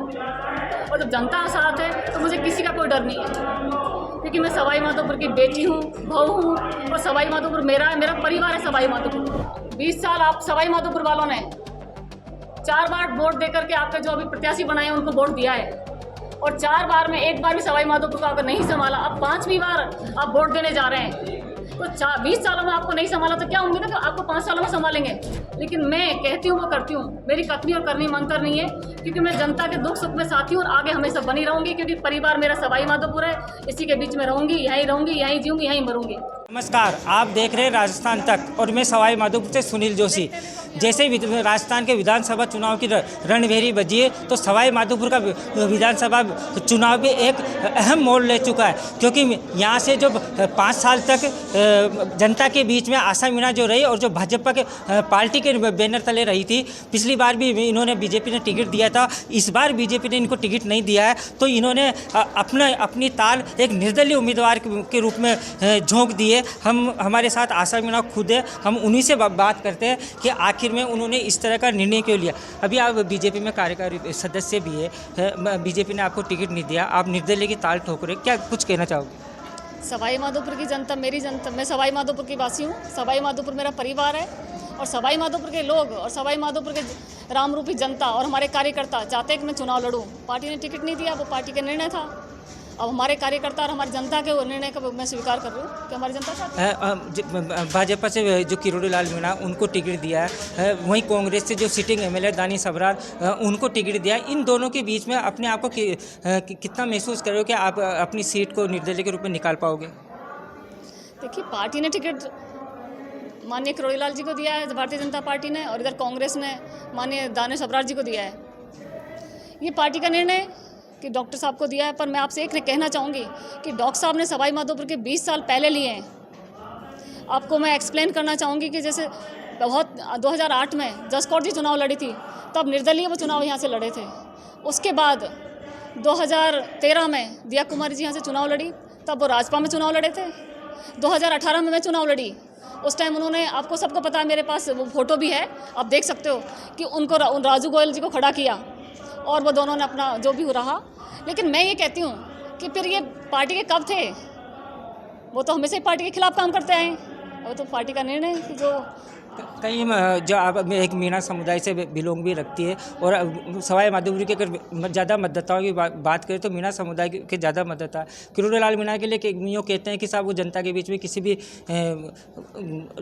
और जब जनता साथ है तो मुझे किसी का कोई डर नहीं है, क्योंकि मैं सवाई माधोपुर की बेटी हूँ, बहू हूँ, और सवाई माधोपुर मेरा परिवार है। सवाई माधोपुर 20 साल आप सवाई माधोपुर वालों ने 4 बार वोट देकर के आपके जो अभी प्रत्याशी बनाए उनको वोट दिया है, और 4 बार में 1 बार भी सवाई माधोपुर को अगर नहीं संभाला, अब 5वीं बार आप वोट देने जा रहे हैं। तो 20 सालों में आपको नहीं संभाला तो क्या उम्मीद है कि आपको 5 सालों में संभालेंगे? लेकिन मैं कहती हूँ वो करती हूँ, मेरी कथनी और करनी में अंतर नहीं है, क्योंकि मैं जनता के दुख सुख में साथी हूँ और आगे हमेशा बनी रहूंगी, क्योंकि परिवार मेरा सवाई माधोपुर है। इसी के बीच में रहूंगी, यहीं जीऊंगी, यहीं मरूंगी। नमस्कार, आप देख रहे हैं राजस्थान तक और मैं सवाई माधोपुर से सुनील जोशी। जैसे ही राजस्थान के विधानसभा चुनाव की रणभेरी बजी है तो सवाई माधोपुर का विधानसभा चुनाव भी एक अहम मोड़ ले चुका है, क्योंकि यहाँ से जो 5 साल तक जनता के बीच में आशा मीणा जो रही और जो भाजपा के पार्टी के बैनर तले रही थी, पिछली बार भी इन्होंने बीजेपी ने टिकट दिया था, इस बार बीजेपी ने इनको टिकट नहीं दिया है, तो इन्होंने अपनी ताल एक निर्दलीय उम्मीदवार के रूप में झोंक दी है। हमारे साथ आशा मीणा खुद है, हम उन्हीं से बात करते हैं कि आखिर में उन्होंने इस तरह का निर्णय क्यों लिया। अभी आप बीजेपी में कार्यकारी सदस्य भी है, बीजेपी ने आपको टिकट नहीं दिया, आप निर्दलीय की ताल ठोक रहे, क्या कुछ कहना चाहोगे? सवाई माधोपुर की जनता मेरी जनता, मैं सवाई माधोपुर की वासी हूँ, सवाई माधोपुर मेरा परिवार है, और सवाई माधोपुर के लोग और सवाई माधोपुर के रामरूपी जनता और हमारे कार्यकर्ता चाहते हैं कि मैं चुनाव लड़ूँ। पार्टी ने टिकट नहीं दिया, वो पार्टी का निर्णय था। अब हमारे कार्यकर्ता और हमारी जनता के निर्णय का मैं स्वीकार कर रही हूँ कि हमारी जनता चाहती है। भाजपा से जो किरोड़ी लाल मीणा उनको टिकट दिया है, वहीं कांग्रेस से जो सिटिंग एमएलए दानी सबरार उनको टिकट दिया है। इन दोनों के बीच में अपने आप को कितना महसूस करोगे कि आप अपनी सीट को निर्दलीय के रूप में निकाल पाओगे? देखिए, पार्टी ने टिकट माननीय किरोड़ी लाल जी को दिया है, भारतीय जनता पार्टी ने, और इधर कांग्रेस ने माननीय दानी सबरार जी को दिया है। ये पार्टी का निर्णय कि डॉक्टर साहब को दिया है, पर मैं आपसे एक कहना चाहूँगी कि डॉक्टर साहब ने सवाई माधोपुर के 20 साल पहले लिए हैं। आपको मैं एक्सप्लेन करना चाहूँगी कि जैसे 2008 में जसकौर जी चुनाव लड़ी थी, तब निर्दलीय वो चुनाव यहाँ से लड़े थे। उसके बाद 2013 में दिया कुमारी जी यहाँ से चुनाव लड़ी, तब वो राजपा में चुनाव लड़े थे। 2018 में मैं चुनाव लड़ी, उस टाइम उन्होंने, आपको सबको पता है, मेरे पास वो फोटो भी है, आप देख सकते हो कि उनको राजू गोयल जी को खड़ा किया और वो दोनों ने अपना जो भी हो रहा। लेकिन मैं ये कहती हूँ कि फिर ये पार्टी के कब थे? वो तो हमेशा ही पार्टी के खिलाफ काम करते आए, वो तो पार्टी का निर्णय है। जो कहीं जो आप एक मीणा समुदाय से बिलोंग भी रखती है, और सवाई माधोपुर के अगर ज़्यादा मतदाताओं की बात करें तो मीणा समुदाय के ज़्यादा मतदाता किरोड़ी लाल मीणा के लिए यूँ कहते हैं कि साहब वो जनता के बीच में किसी भी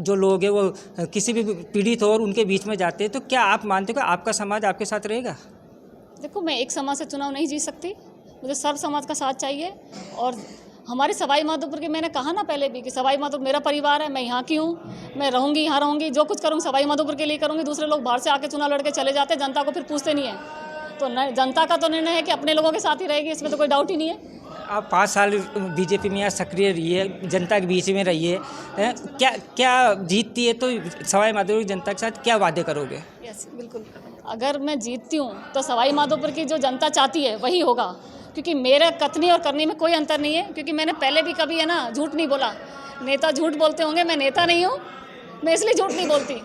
जो लोग हैं वो किसी भी पीड़ित हो और उनके बीच में जाते हैं, तो क्या आप मानते हो कि आपका समाज आपके साथ रहेगा? देखो, मैं एक समाज से चुनाव नहीं जीत सकती, मुझे सर्व समाज का साथ चाहिए। और हमारे सवाई माधोपुर के, मैंने कहा ना पहले भी कि सवाई माधोपुर मेरा परिवार है, मैं यहाँ की हूँ, मैं रहूँगी, यहाँ रहूँगी, जो कुछ करूँगी सवाई माधोपुर के लिए करूँगी। दूसरे लोग बाहर से आके चुनाव लड़के चले जाते हैं, जनता को फिर पूछते नहीं है। तो जनता का तो निर्णय है कि अपने लोगों के साथ ही रहेगी, इसमें तो कोई डाउट ही नहीं है। आप 5 साल बीजेपी में यहाँ सक्रिय रही है, जनता के बीच में रही है, क्या जीतती है तो सवाई माधोपुर की जनता के साथ क्या वादे करोगे? यस, बिल्कुल। अगर मैं जीतती हूँ तो सवाई माधोपुर की जो जनता चाहती है वही होगा, क्योंकि मेरा कथनी और करनी में कोई अंतर नहीं है। क्योंकि मैंने पहले भी कभी झूठ नहीं बोला। नेता झूठ बोलते होंगे, मैं नेता नहीं हूँ, मैं इसलिए झूठ नहीं बोलती।